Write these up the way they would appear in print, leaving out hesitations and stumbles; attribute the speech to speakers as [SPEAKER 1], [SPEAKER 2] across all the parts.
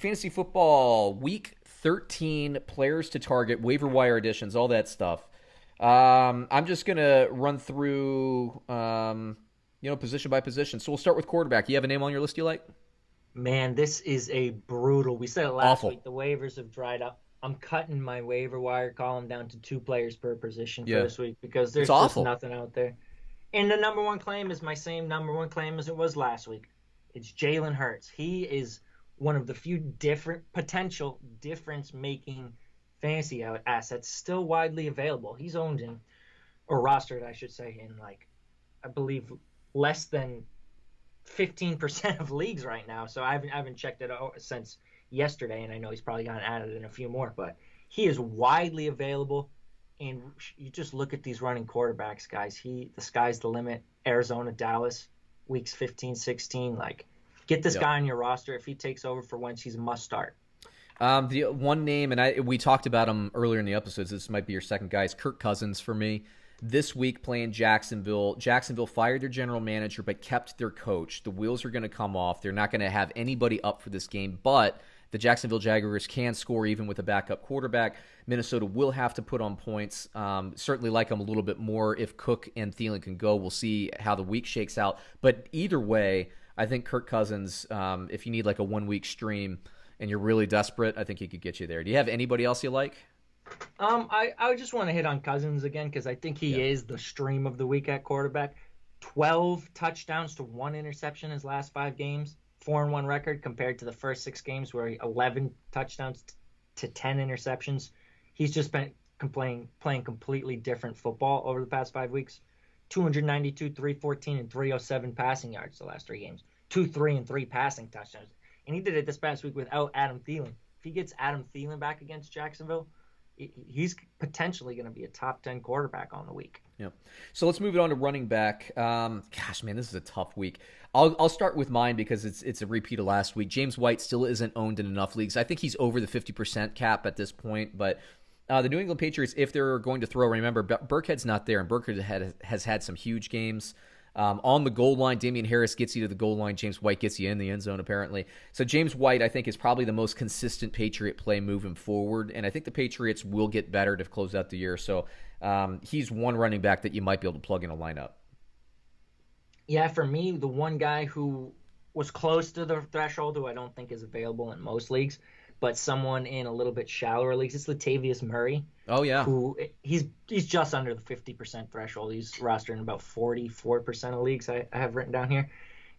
[SPEAKER 1] Fantasy football week 13 players to target, waiver wire additions, all that stuff. I'm just gonna run through, position by position. So we'll start with quarterback. You have a name on your list you like?
[SPEAKER 2] Man, this is a brutal. We said it last
[SPEAKER 1] Awful.
[SPEAKER 2] week. The waivers have dried up. I'm cutting my waiver wire column down to 2 players per position for
[SPEAKER 1] Yeah,
[SPEAKER 2] this week because
[SPEAKER 1] it's
[SPEAKER 2] there's just
[SPEAKER 1] awful.
[SPEAKER 2] nothing out there. And the number one claim is my same number one claim as it was last week. It's Jalen Hurts. He is one of the few different potential difference-making fantasy assets still widely available. He's owned in, or rostered, I should say, in I believe less than 15% of leagues right now. So I haven't checked it out since yesterday, and I know he's probably gotten added in a few more, but he is widely available. And you just look at these running quarterbacks, guys. The sky's the limit. Arizona, Dallas, weeks 15, 16. Get this
[SPEAKER 1] Yep.
[SPEAKER 2] guy on your roster. If he takes over for Wentz, he's a must start.
[SPEAKER 1] The one name, and we talked about him earlier in the episodes. This might be your second guy. Is Kirk Cousins for me. This week playing Jacksonville. Jacksonville fired their general manager but kept their coach. The wheels are going to come off. They're not going to have anybody up for this game, but the Jacksonville Jaguars can score even with a backup quarterback. Minnesota will have to put on points. Certainly like them a little bit more if Cook and Thielen can go. We'll see how the week shakes out. But either way, I think Kirk Cousins, if you need like a 1 week stream and you're really desperate, I think he could get you there. Do you have anybody else you like?
[SPEAKER 2] I just want to hit on Cousins again because I think he
[SPEAKER 1] Yeah.
[SPEAKER 2] is the stream of the week at quarterback. 12 touchdowns to 1 interception in his last 5 games, 4-1 record compared to the first 6 games where 11 touchdowns to 10 interceptions. He's just been playing completely different football over the past 5 weeks. 292, 314, and 307 passing yards the last 3 games. 2, 3, and 3 passing touchdowns. And he did it this past week without Adam Thielen. If he gets Adam Thielen back against Jacksonville, he's potentially going to be a top 10 quarterback on the week.
[SPEAKER 1] Yeah. So let's move it on to running back. Gosh, man, this is a tough week. I'll start with mine because it's a repeat of last week. James White still isn't owned in enough leagues. I think he's over the 50% cap at this point, but the New England Patriots, if they're going to throw, remember, Burkhead's not there, and Burkhead has had some huge games. On the goal line, Damian Harris gets you to the goal line. James White gets you in the end zone, apparently. So James White, I think, is probably the most consistent Patriot play moving forward, and I think the Patriots will get better to close out the year. So he's one running back that you might be able to plug in a lineup.
[SPEAKER 2] Yeah, for me, the one guy who was close to the threshold, who I don't think is available in most leagues, but someone in a little bit shallower leagues, it's Latavius Murray.
[SPEAKER 1] Oh, yeah.
[SPEAKER 2] Who he's just under the 50% threshold. He's rostered in about 44% of leagues I have written down here.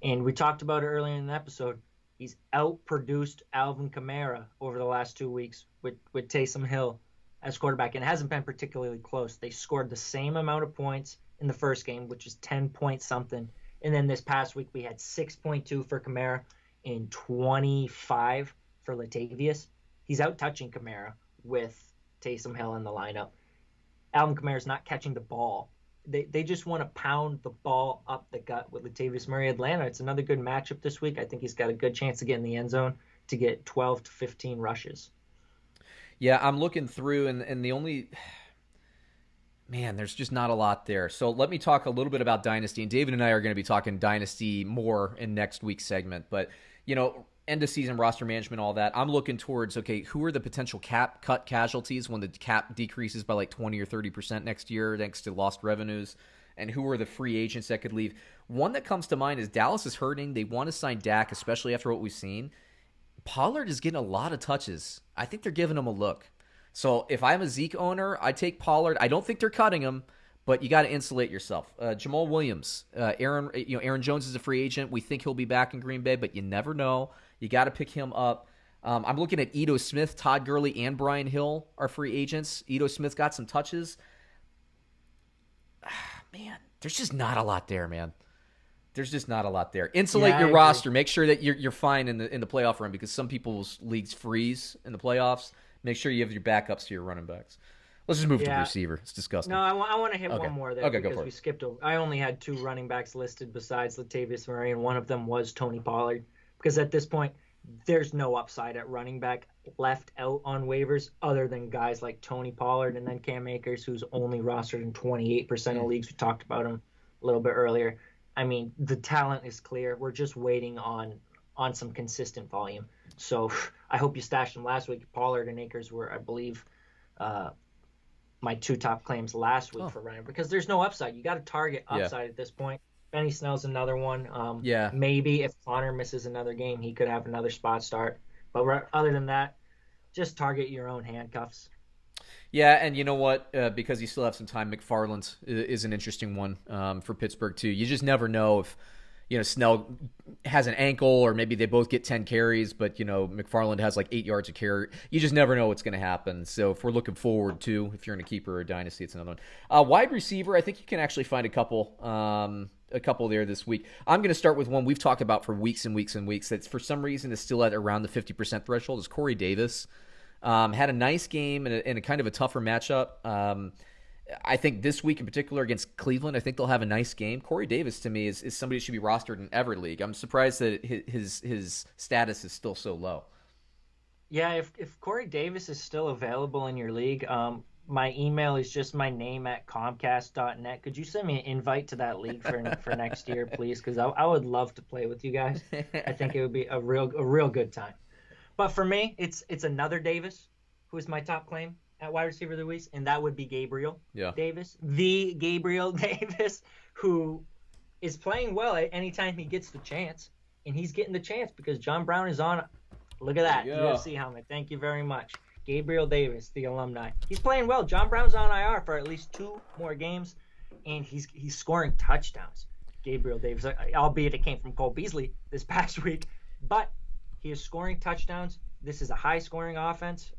[SPEAKER 2] And we talked about it earlier in the episode. He's outproduced Alvin Kamara over the last 2 weeks with Taysom Hill as quarterback, and it hasn't been particularly close. They scored the same amount of points in the first game, which is 10 point something. And then this past week, we had 6.2 for Kamara and 25 for Latavius. He's out-touching Kamara with Taysom Hill in the lineup. Alvin Kamara's not catching the ball. They just want to pound the ball up the gut with Latavius Murray. Atlanta, it's another good matchup this week. I think he's got a good chance to get in the end zone to get 12 to 15 rushes.
[SPEAKER 1] Yeah, I'm looking through, and the only... Man, there's just not a lot there. So let me talk a little bit about Dynasty, and David and I are going to be talking Dynasty more in next week's segment. But, end of season roster management, all that. I'm looking towards, okay, who are the potential cap cut casualties when the cap decreases by like 20 or 30% next year thanks to lost revenues, and who are the free agents that could leave. One that comes to mind is Dallas is hurting. They want to sign Dak, especially after what we've seen. Pollard is getting a lot of touches. I think they're giving him a look. So if I'm a Zeke owner, I take Pollard. I don't think they're cutting him, but you got to insulate yourself. Jamal Williams, Aaron Jones is a free agent. We think he'll be back in Green Bay, but you never know. You got to pick him up. I'm looking at Ito Smith, Todd Gurley, and Brian Hill are free agents. Ito Smith got some touches. Man, there's just not a lot there, man. There's just not a lot there. Insulate
[SPEAKER 2] Yeah,
[SPEAKER 1] your
[SPEAKER 2] I agree.
[SPEAKER 1] roster. Make sure that you're fine in the playoff run because some people's leagues freeze in the playoffs. Make sure you have your backups to your running backs. Let's just move to the
[SPEAKER 2] Yeah.
[SPEAKER 1] receiver. It's disgusting.
[SPEAKER 2] No, I want to hit
[SPEAKER 1] Okay.
[SPEAKER 2] one more there
[SPEAKER 1] Okay, go
[SPEAKER 2] because
[SPEAKER 1] for
[SPEAKER 2] we
[SPEAKER 1] it.
[SPEAKER 2] skipped over. I only had 2 running backs listed besides Latavius Murray, and one of them was Tony Pollard. Because at this point, there's no upside at running back left out on waivers other than guys like Tony Pollard and then Cam Akers, who's only rostered in 28% of leagues. We talked about him a little bit earlier. I mean, the talent is clear. We're just waiting on on some consistent volume. So I hope you stashed him last week. Pollard and Akers were, I believe, my 2 top claims last week for running, because there's no upside. You got to target upside at this point. Benny Snell's another one. Maybe if Connor misses another game, he could have another spot start. But other than that, just target your own handcuffs.
[SPEAKER 1] Yeah, and you know what? Because you still have some time, McFarland is an interesting one for Pittsburgh too. You just never know if Snell has an ankle, or maybe they both get 10 carries, but McFarland has like 8 yards a carry. You just never know what's going to happen. So if we're looking forward to, if you're in a keeper or a dynasty, it's another one. Wide receiver, I think you can actually find a couple there this week. I'm going to start with one we've talked about for weeks and weeks and weeks that's for some reason is still at around the 50% threshold, is Corey Davis. Had a nice game in a kind of a tougher matchup. I think this week in particular against Cleveland, I think they'll have a nice game. Corey Davis, to me, is somebody who should be rostered in every league. I'm surprised that his status is still so low.
[SPEAKER 2] Yeah, if Corey Davis is still available in your league, my email is just my name at Comcast.net. Could you send me an invite to that league for next year, please? Because I would love to play with you guys. I think it would be a real good time. But for me, it's another Davis who is my top claim at wide receiver of the week, and that would be Gabriel Davis. The Gabriel Davis, who is playing well at any time he gets the chance. And he's getting the chance because John Brown is on. Look at that UFC helmet. Thank you very much. Gabriel Davis, the alumni. He's playing well. John Brown's on IR for at least 2 more games, and he's scoring touchdowns. Gabriel Davis, albeit it came from Cole Beasley this past week, but he is scoring touchdowns. This is a high-scoring offense.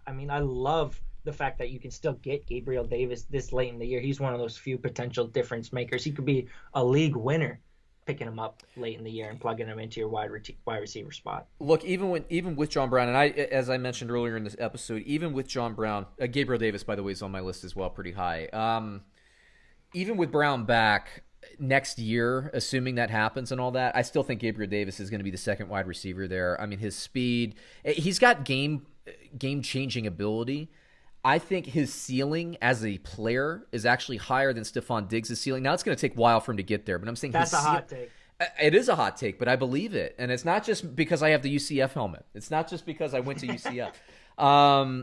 [SPEAKER 2] I love the fact that you can still get Gabriel Davis this late in the year. He's one of those few potential difference makers. He could be a league winner picking him up late in the year and plugging him into your wide receiver spot.
[SPEAKER 1] Look, even with John Brown, and as I mentioned earlier in this episode, even with John Brown, Gabriel Davis, by the way, is on my list as well, pretty high. Even with Brown back next year, assuming that happens and all that, I still think Gabriel Davis is going to be the second wide receiver there. I mean, his speed, he's got game-changing ability. I think his ceiling as a player is actually higher than Stephon Diggs' ceiling. Now, it's going to take a while for him to get there, but I'm saying
[SPEAKER 2] that's a hot take.
[SPEAKER 1] It is a hot take, but I believe it. And it's not just because I have the UCF helmet. It's not just because I went to UCF.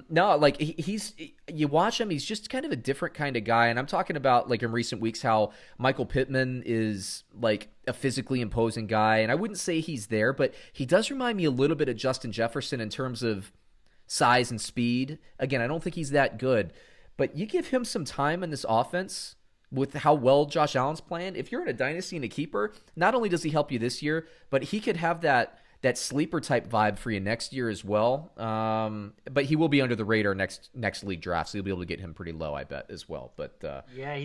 [SPEAKER 1] No, like you watch him, he's just kind of a different kind of guy. And I'm talking about like in recent weeks how Michael Pittman is like a physically imposing guy. And I wouldn't say he's there, but he does remind me a little bit of Justin Jefferson in terms of size and speed. Again, I don't think he's that good, but you give him some time in this offense with how well Josh Allen's playing. If you're in a dynasty and a keeper, not only does he help you this year, but he could have that sleeper type vibe for you next year as well. But he will be under the radar next league draft, so you'll be able to get him pretty low, I bet, as well. But
[SPEAKER 2] yeah, I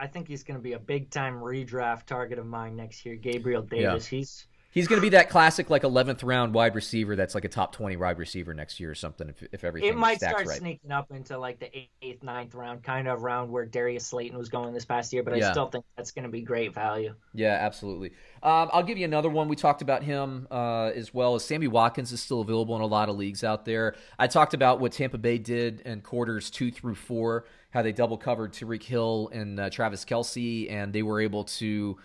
[SPEAKER 2] think he's gonna be a big time redraft target of mine next year. Gabriel Davis,
[SPEAKER 1] yeah. He's going to be that classic, like 11th round wide receiver that's like a top 20 wide receiver next year or something. If everything
[SPEAKER 2] it might
[SPEAKER 1] stacks
[SPEAKER 2] start
[SPEAKER 1] right.
[SPEAKER 2] Sneaking up into like the 8th, 9th round kind of round where Darius Slayton was going this past year, but I still think that's going to be great value.
[SPEAKER 1] Yeah, absolutely. I'll give you another one. We talked about him as well as Sammy Watkins is still available in a lot of leagues out there. I talked about what Tampa Bay did in quarters 2 through 4, how they double covered Tyreek Hill and Travis Kelce, and they were able to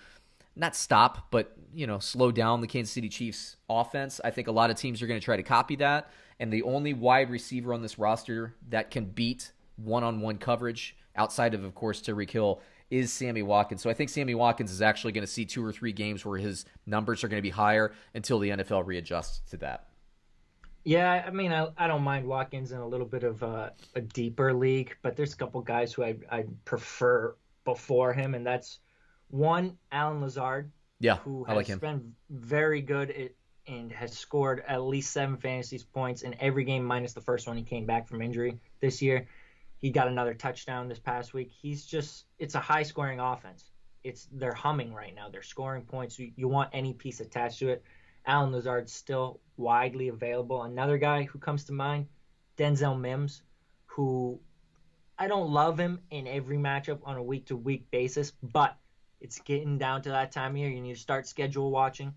[SPEAKER 1] not stop, but slow down the Kansas City Chiefs offense. I think a lot of teams are going to try to copy that, and the only wide receiver on this roster that can beat one-on-one coverage outside of course, Tyreek Hill is Sammy Watkins. So I think Sammy Watkins is actually going to see 2 or 3 games where his numbers are going to be higher until the NFL readjusts to that.
[SPEAKER 2] Yeah, I don't mind Watkins in a little bit of a deeper league, but there's a couple guys who I prefer before him, and that's one, Alan Lazard.
[SPEAKER 1] Yeah,
[SPEAKER 2] who
[SPEAKER 1] I like
[SPEAKER 2] has
[SPEAKER 1] him.
[SPEAKER 2] been very good and has scored at least 7 fantasy points in every game minus the first one. He came back from injury this year. He got another touchdown this past week. It's a high-scoring offense. They're humming right now. They're scoring points. You want any piece attached to it. Alan Lazard's still widely available. Another guy who comes to mind, Denzel Mims, who I don't love him in every matchup on a week-to-week basis, but it's getting down to that time of year. You need to start schedule watching.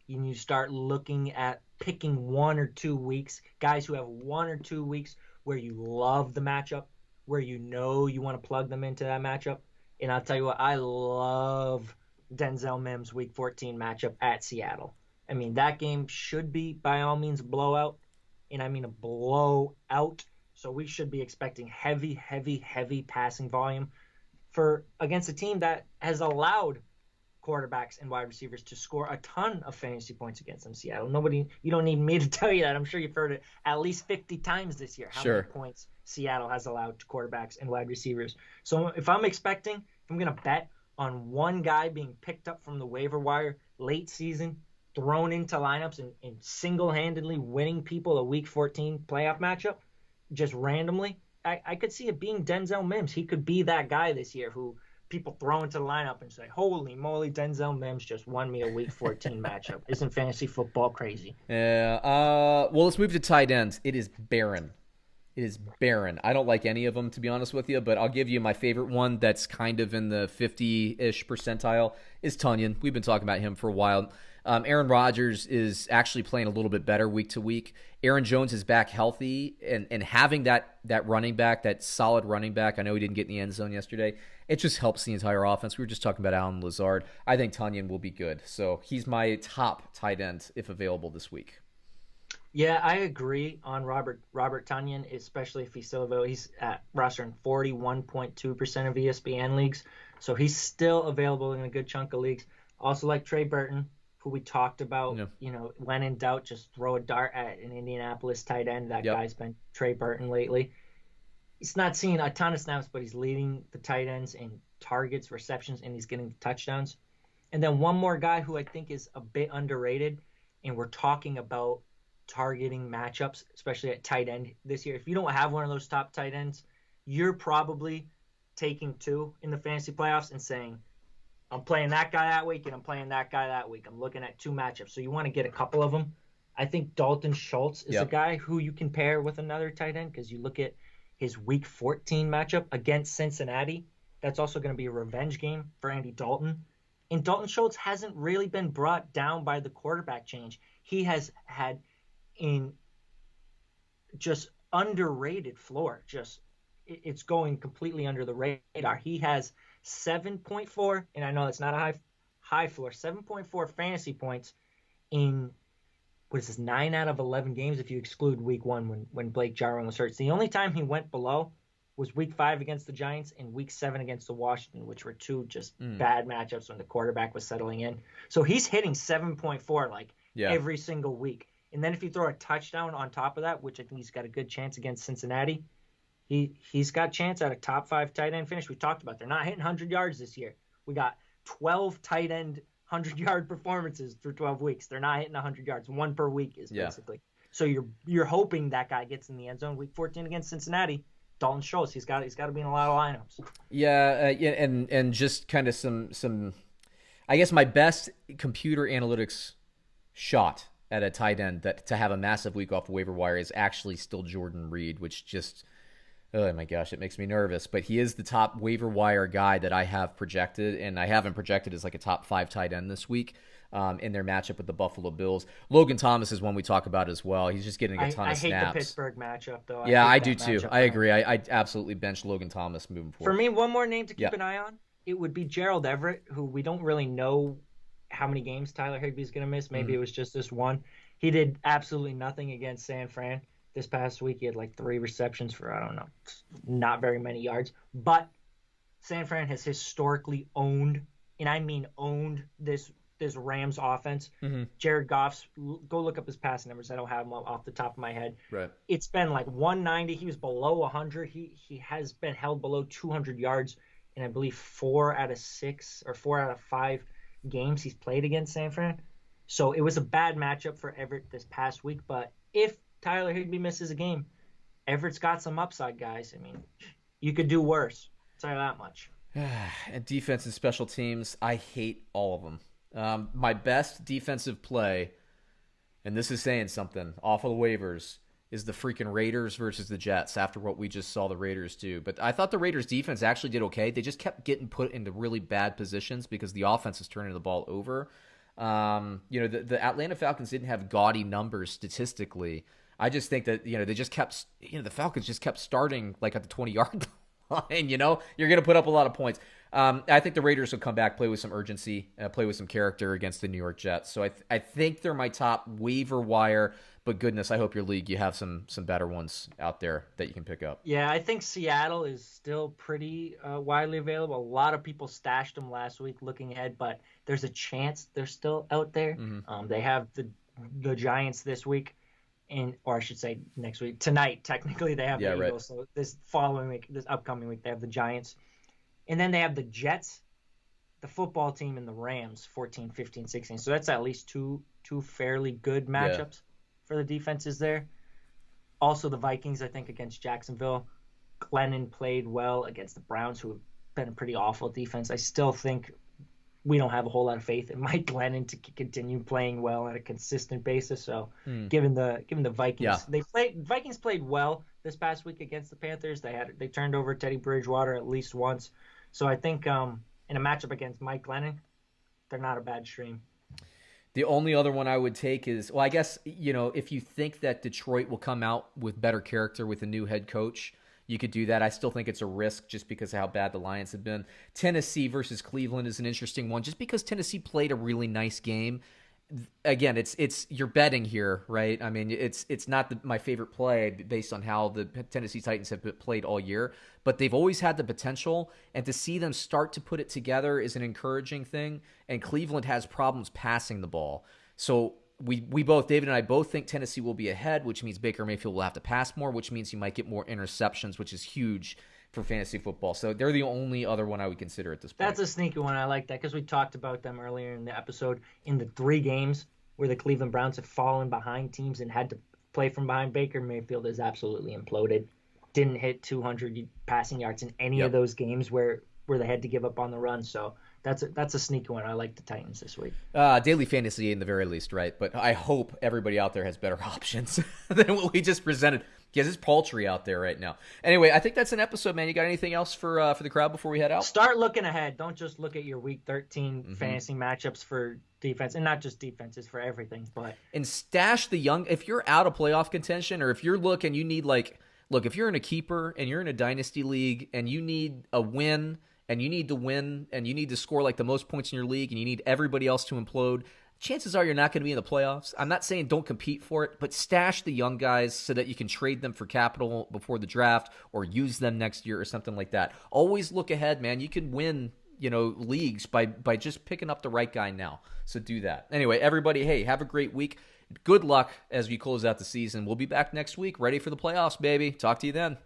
[SPEAKER 2] You need to start looking at picking 1 or 2 weeks, guys who have 1 or 2 weeks where you love the matchup, where you want to plug them into that matchup. And I'll tell you what, I love Denzel Mims' Week 14 matchup at Seattle. I mean, that game should be, by all means, a blowout. And I mean a blowout. So we should be expecting heavy, heavy, heavy passing volume for against a team that has allowed quarterbacks and wide receivers to score a ton of fantasy points against them. Seattle. You don't need me to tell you that. I'm sure you've heard it at least 50 times this year. How many points Seattle has allowed to quarterbacks and wide receivers. So if I'm going to bet on one guy being picked up from the waiver wire late season, thrown into lineups and single-handedly winning people a Week 14 playoff matchup, just randomly, I could see it being Denzel Mims. He could be that guy this year who people throw into the lineup and say, holy moly, Denzel Mims just won me a Week 14 matchup. Isn't fantasy football crazy?
[SPEAKER 1] Yeah. Well, let's move to tight ends. It is barren. It is barren. I don't like any of them, to be honest with you, but I'll give you my favorite one that's kind of in the 50-ish percentile is Tunyon. We've been talking about him for a while. Aaron Rodgers is actually playing a little bit better week to week. Aaron Jones is back healthy, and having that running back, that solid running back, I know he didn't get in the end zone yesterday, it just helps the entire offense. We were just talking about Allen Lazard. I think Tunyon will be good. So he's my top tight end if available this week.
[SPEAKER 2] Yeah, I agree on Robert Tunyon, especially if he's still available. He's at roster in 41.2% of ESPN leagues, so he's still available in a good chunk of leagues. Also like Trey Burton, who we talked about, when in doubt, just throw a dart at an Indianapolis tight end. That guy's been Trey Burton lately. He's not seeing a ton of snaps, but he's leading the tight ends in targets, receptions, and he's getting touchdowns. And then one more guy who I think is a bit underrated, and we're talking about targeting matchups, especially at tight end this year. If you don't have one of those top tight ends, you're probably taking two in the fantasy playoffs and saying, I'm playing that guy that week and I'm playing that guy that week. I'm looking at two matchups. So you want to get a couple of them. I think Dalton Schultz is a guy who you can pair with another tight end because you look at his Week 14 matchup against Cincinnati. That's also going to be a revenge game for Andy Dalton. And Dalton Schultz hasn't really been brought down by the quarterback change. He has had in just underrated floor. Just it's going completely under the radar. He has 7.4, and I know it's not a high floor, 7.4 fantasy points in, 9 out of 11 games if you exclude Week 1 when Blake Jarwin was hurt. The only time he went below was Week 5 against the Giants and Week 7 against the Washington, which were two just bad matchups when the quarterback was settling in. So he's hitting 7.4 every single week. And then if you throw a touchdown on top of that, which I think he's got a good chance against Cincinnati, he's got a chance at a top 5 tight end finish. We talked about they're not hitting 100 yards this year. We got 12 tight end 100-yard performances through 12 weeks. They're not hitting 100 yards. One per week is basically. So you're hoping that guy gets in the end zone. Week 14 against Cincinnati, Dalton Schultz. He's got to be in a lot of lineups.
[SPEAKER 1] And just kind of some I guess my best computer analytics shot at a tight end that to have a massive week off the waiver wire is actually still Jordan Reed, which just, oh my gosh, it makes me nervous. But he is the top waiver wire guy that I have projected, and I have him projected as like a top 5 tight end this week in their matchup with the Buffalo Bills. Logan Thomas is one we talk about as well. He's just getting a ton of snaps.
[SPEAKER 2] I hate the Pittsburgh matchup, though.
[SPEAKER 1] I do too. I agree. I absolutely bench Logan Thomas moving forward.
[SPEAKER 2] For me, one more name to keep an eye on, it would be Gerald Everett, who we don't really know how many games Tyler Higbee's going to miss. Maybe it was just this one. He did absolutely nothing against San Fran this past week. He had 3 receptions for, I don't know, not very many yards. But San Fran has historically owned, and I mean owned, this Rams offense. Jared Goff's, go look up his passing numbers. I don't have them off the top of my head.
[SPEAKER 1] Right.
[SPEAKER 2] It's been 190. He was below 100. He has been held below 200 yards in, I believe, 4 out of 6 or 4 out of 5 games he's played against San Fran. So it was a bad matchup for Everett this past week. But if Tyler Higbee misses a game, Everett's got some upside, guys. I mean, you could do worse. I'll tell you that much.
[SPEAKER 1] And defense and special teams, I hate all of them. My best defensive play, and this is saying something, off of the waivers, is the freaking Raiders versus the Jets after what we just saw the Raiders do. But I thought the Raiders defense actually did okay. They just kept getting put into really bad positions because the offense is turning the ball over. The Atlanta Falcons didn't have gaudy numbers statistically. I just think that, they just kept, the Falcons just kept starting at the 20-yard line. You're going to put up a lot of points. I think the Raiders will come back, play with some urgency, play with some character against the New York Jets. So I think they're my top waiver wire. But goodness, I hope your league, you have some better ones out there that you can pick up.
[SPEAKER 2] Yeah, I think Seattle is still pretty widely available. A lot of people stashed them last week looking ahead, but there's a chance they're still out there.
[SPEAKER 1] Mm-hmm.
[SPEAKER 2] They have the Giants this week, or I should say next week. Tonight, technically, they have the Eagles. Right. So this upcoming week, they have the Giants. And then they have the Jets, the football team, and the Rams, 14, 15, 16. So that's at least two fairly good matchups for the defenses there. Also, the Vikings, I think, against Jacksonville. Glennon played well against the Browns, who have been a pretty awful defense. I still think we don't have a whole lot of faith in Mike Glennon to continue playing well on a consistent basis. So, given the Vikings, Vikings played well this past week against the Panthers. They turned over Teddy Bridgewater at least once. So I think in a matchup against Mike Glennon, they're not a bad stream.
[SPEAKER 1] The only other one I would take is, well, I guess, if you think that Detroit will come out with better character with a new head coach, you could do that. I still think it's a risk just because of how bad the Lions have been. Tennessee versus Cleveland is an interesting one just because Tennessee played a really nice game. Again, it's you're betting here, right? I mean, it's not my favorite play based on how the Tennessee Titans have played all year, but they've always had the potential, and to see them start to put it together is an encouraging thing. And Cleveland has problems passing the ball, so we both, David and I, both think Tennessee will be ahead, which means Baker Mayfield will have to pass more, which means you might get more interceptions, which is huge for fantasy football. So they're the only other one I would consider at this point.
[SPEAKER 2] That's a sneaky one. I like that because we talked about them earlier in the episode. In the 3 games where the Cleveland Browns have fallen behind teams and had to play from behind, Baker Mayfield is absolutely imploded. Didn't hit 200 passing yards in any of those games where they had to give up on the run. So that's a sneaky one. I like the Titans this week.
[SPEAKER 1] Daily fantasy in the very least, right? But I hope everybody out there has better options than what we just presented. Because it's paltry out there right now. Anyway, I think that's an episode, man. You got anything else for the crowd before we head out?
[SPEAKER 2] Start looking ahead. Don't just look at your Week 13 fantasy matchups for defense, and not just defenses, for everything.
[SPEAKER 1] And stash the young. If you're out of playoff contention, or if you're looking, you need if you're in a keeper and you're in a dynasty league and you need a win, and you need to win, and you need to score the most points in your league, and you need everybody else to implode, chances are you're not going to be in the playoffs. I'm not saying don't compete for it, but stash the young guys so that you can trade them for capital before the draft or use them next year or something like that. Always look ahead, man. You can win, leagues by just picking up the right guy now. So do that. Anyway, everybody, hey, have a great week. Good luck as we close out the season. We'll be back next week, ready for the playoffs, baby. Talk to you then.